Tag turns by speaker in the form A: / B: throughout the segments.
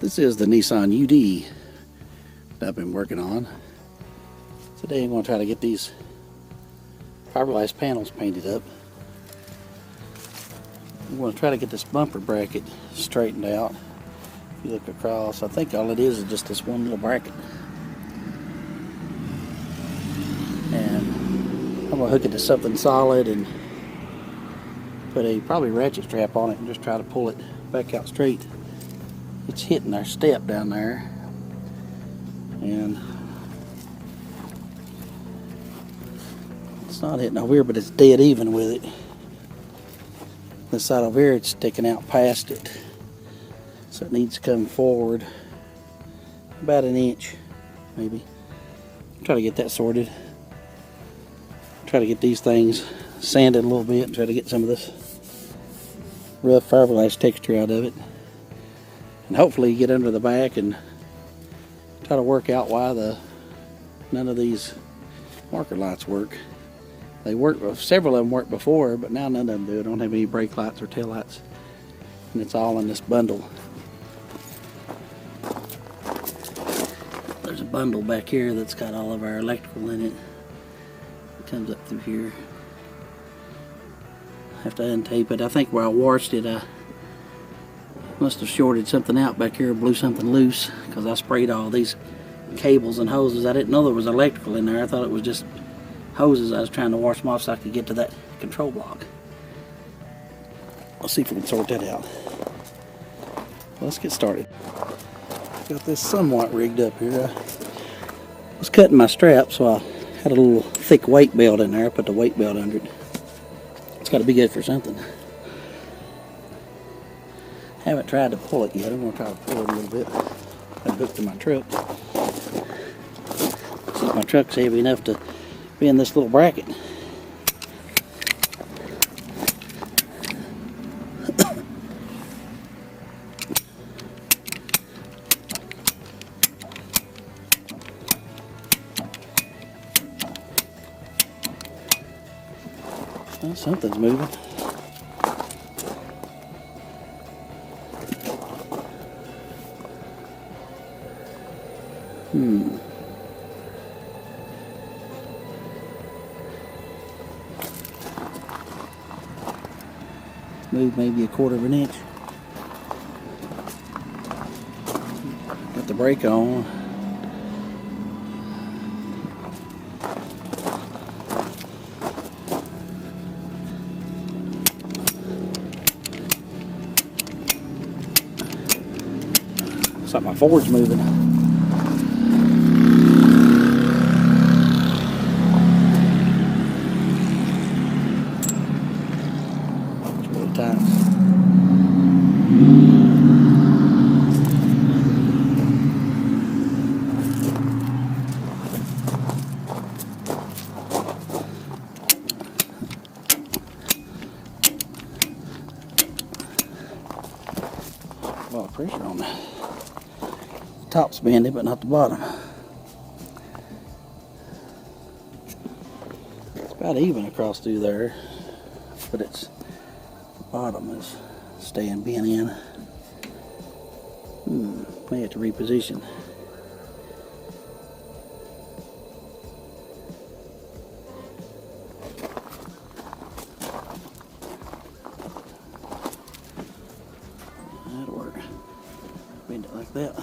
A: This is the Nissan UD that I've been working on. Today I'm going to try to get these fiberglass panels painted up. I'm going to try to get this bumper bracket straightened out. If you look across, I think all it is just this one little bracket. And I'm going to hook it to something solid and put a probably ratchet strap on it and just try to pull it back out straight. It's hitting our step down there, and it's not hitting over here, but it's dead even with it. This side over here, it's sticking out past it, so it needs to come forward about an inch, maybe. Try to get that sorted. Try to get these things sanded a little bit and try to get some of this rough fiberglass texture out of it. And hopefully get under the back and try to work out why none of these marker lights work. They work, several of them worked before, but now none of them do. I don't have any brake lights or tail lights, and it's all in this bundle. There's a bundle back here that's got all of our electrical in it. It comes up through here. I have to untape it. I think where I washed it, I must have shorted something out back here, blew something loose, because I sprayed all these cables and hoses. I didn't know there was electrical in there. I thought it was just hoses. I was trying to wash them off so I could get to that control block. Let's see if we can sort that out. Let's get started. Got this somewhat rigged up here. I was cutting my strap, so I had a little thick weight belt in there. I put the weight belt under it. It's got to be good for something. Haven't tried to pull it yet. I'm going to try to pull it a little bit. I hooked to my truck. See if my truck's heavy enough to be in this little bracket. Well, something's moving. Move maybe 1/4 of an inch. Got the brake on. Looks like my Ford's moving. A lot of pressure on that. Top's bending, but not the bottom. It's about even across through there, but the bottom is staying bent in. May have to reposition. That'll work. Bend it like that.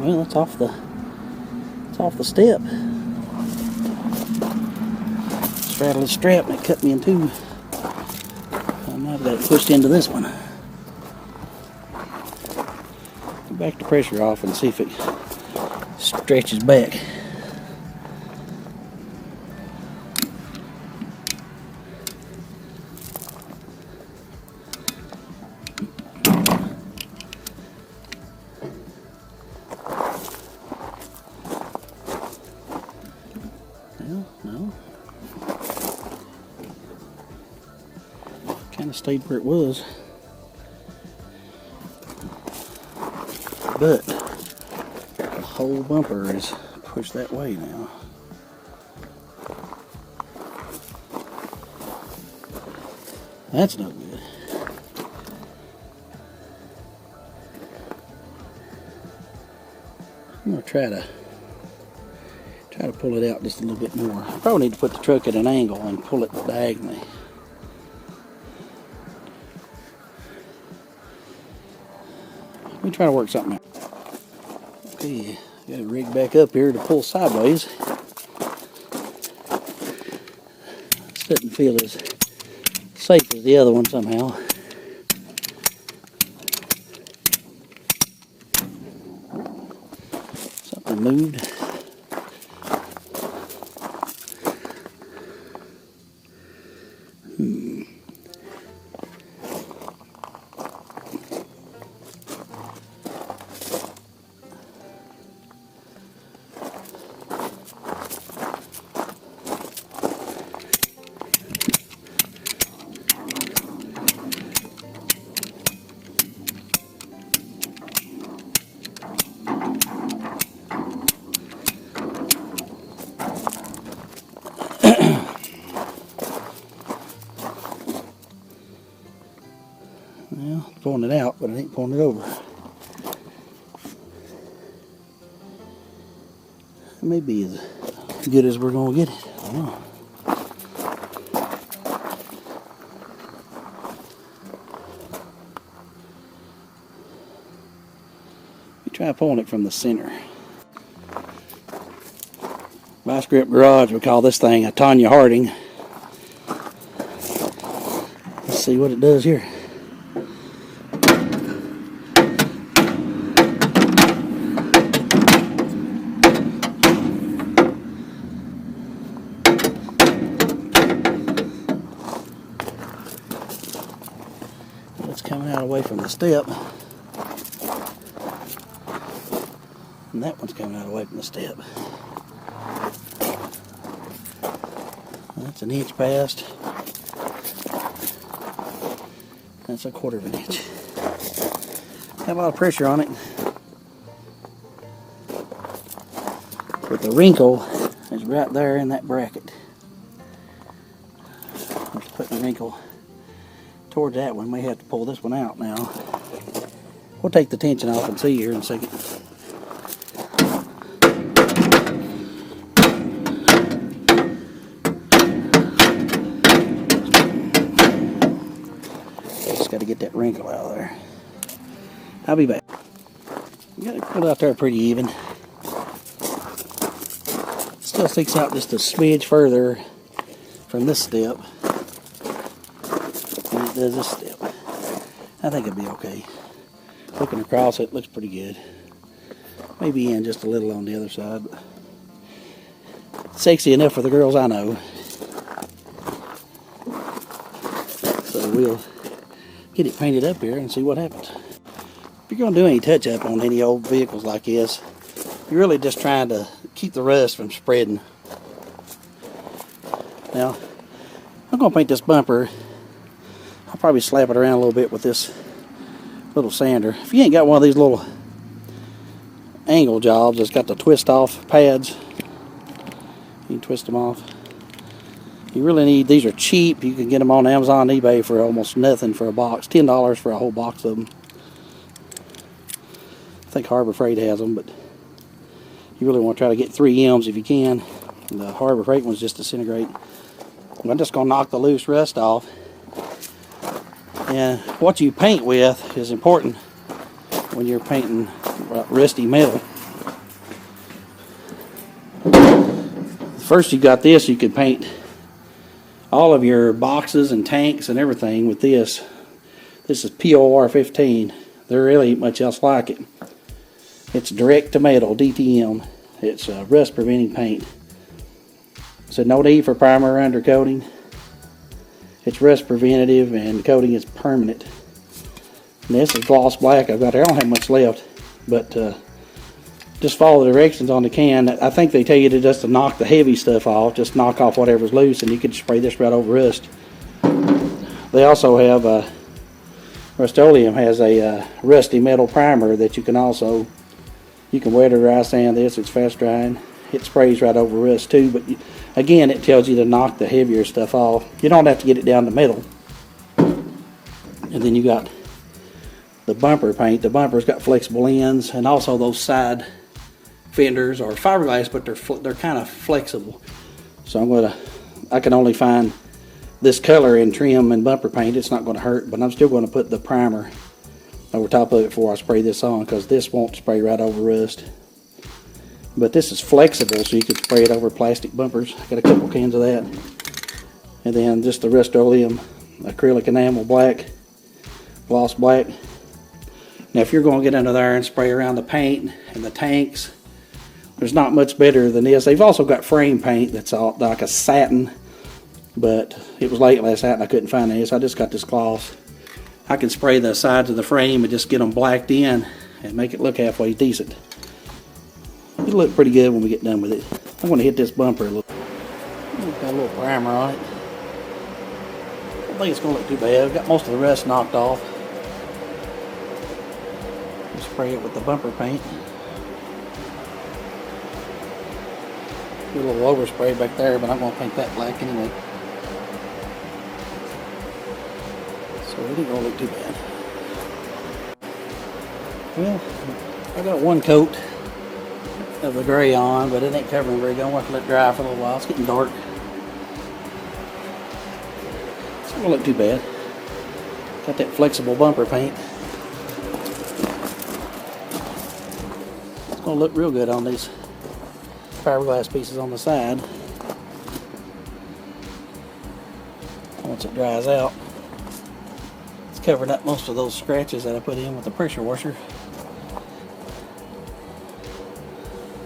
A: Well, it's off the step. Straddle the strap and it cut me in two. I might have got it pushed into this one. Back the pressure off and see if it stretches back. No. Kind of stayed where it was. But the whole bumper is push that way now. That's no good. I'm gonna try to pull it out just a little bit more. I probably need to put the truck at an angle and pull it diagonally. Let me try to work something out. Okay, got it rigged back up here to pull sideways. This doesn't feel as safe as the other one somehow. Something moved. Well, pulling it out, but I ain't pulling it over. It may be as good as we're gonna get it. I don't know. We try pulling it from the center. Vice Grip Garage, we call this thing a Tanya Harding. Let's see what it does here. It's coming out away from the step. And that one's coming out away from the step. That's an inch past. That's a quarter of an inch. Got a lot of pressure on it. But the wrinkle is right there in that bracket. Just putting the wrinkle towards that one. May have to pull this one out now. We'll take the tension off and see here in a second. Just got to get that wrinkle out of there. I'll be back. You got to put it out there pretty even. Still sticks out just a smidge further from this step than it does this step. I think it'll be okay. Looking across it, looks pretty good. Maybe in just a little on the other side, but sexy enough for the girls I know. So we'll get it painted up here and see what happens. If you're going to do any touch up on any old vehicles like this, you're really just trying to keep the rust from spreading. Now, I'm going to paint this bumper. I'll probably slap it around a little bit with this little sander. If you ain't got one of these little angle jobs that's got the twist off pads, you can twist them off. You really need, these are cheap. You can get them on Amazon and eBay for almost nothing for a box. $10 for a whole box of them. I think Harbor Freight has them, but you really want to try to get 3Ms if you can. The Harbor Freight ones just disintegrate. I'm just going to knock the loose rust off. And what you paint with is important when you're painting rusty metal. First you got this, you could paint all of your boxes and tanks and everything with this. This is POR 15. There really ain't much else like it. It's direct to metal, DTM. It's rust preventing paint. So no need for primer or undercoating. It's rust preventative and the coating is permanent. And this is gloss black I've got here. I don't have much left, but just follow the directions on the can. I think they tell you to just to knock the heavy stuff off, just knock off whatever's loose, and you can spray this right over rust. They also have Rust-Oleum has a rusty metal primer that you can also, you can wet or dry sand this. It's fast drying, it sprays right over rust too. But again, it tells you to knock the heavier stuff off. You don't have to get it down the middle. And then you got the bumper paint. The bumper's got flexible ends, and also those side fenders are fiberglass, but they're kind of flexible. So I can only find this color in trim and bumper paint. It's not going to hurt, but I'm still going to put the primer over top of it before I spray this on, because this won't spray right over rust. But this is flexible, so you could spray it over plastic bumpers. I got a couple cans of that. And then just the Rust-Oleum acrylic enamel black, gloss black. Now if you're going to get under there and spray around the paint and the tanks, there's not much better than this. They've also got frame paint that's all like a satin, but it was late last night and I couldn't find any, so I just got this gloss. I can spray the sides of the frame and just get them blacked in and make it look halfway decent. It'll look pretty good when we get done with it. I'm going to hit this bumper a little. Got a little primer on it. I don't think it's going to look too bad. I've got most of the rust knocked off. Spray it with the bumper paint. Do a little overspray back there, but I'm going to paint that black anyway. So it ain't going to look too bad. Well, I got one coat of the gray on, but it ain't covering very good. I'm going to let it dry for a little while. It's getting dark. It's not going to look too bad. Got that flexible bumper paint. It's going to look real good on these fiberglass pieces on the side. Once it dries out, it's covered up most of those scratches that I put in with the pressure washer.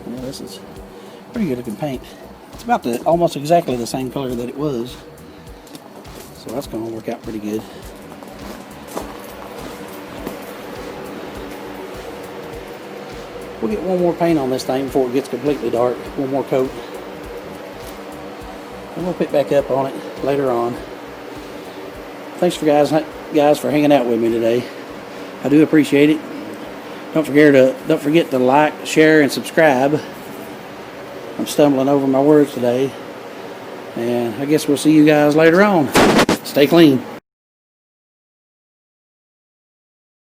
A: Yeah, this is pretty good looking paint. It's about almost exactly the same color that it was, so that's going to work out pretty good. We'll get one more paint on this thing before it gets completely dark. One more coat. And we'll pick back up on it later on. Thanks for guys for hanging out with me today. I do appreciate it. Don't forget to like, share, and subscribe. I'm stumbling over my words today. And I guess we'll see you guys later on. Stay clean.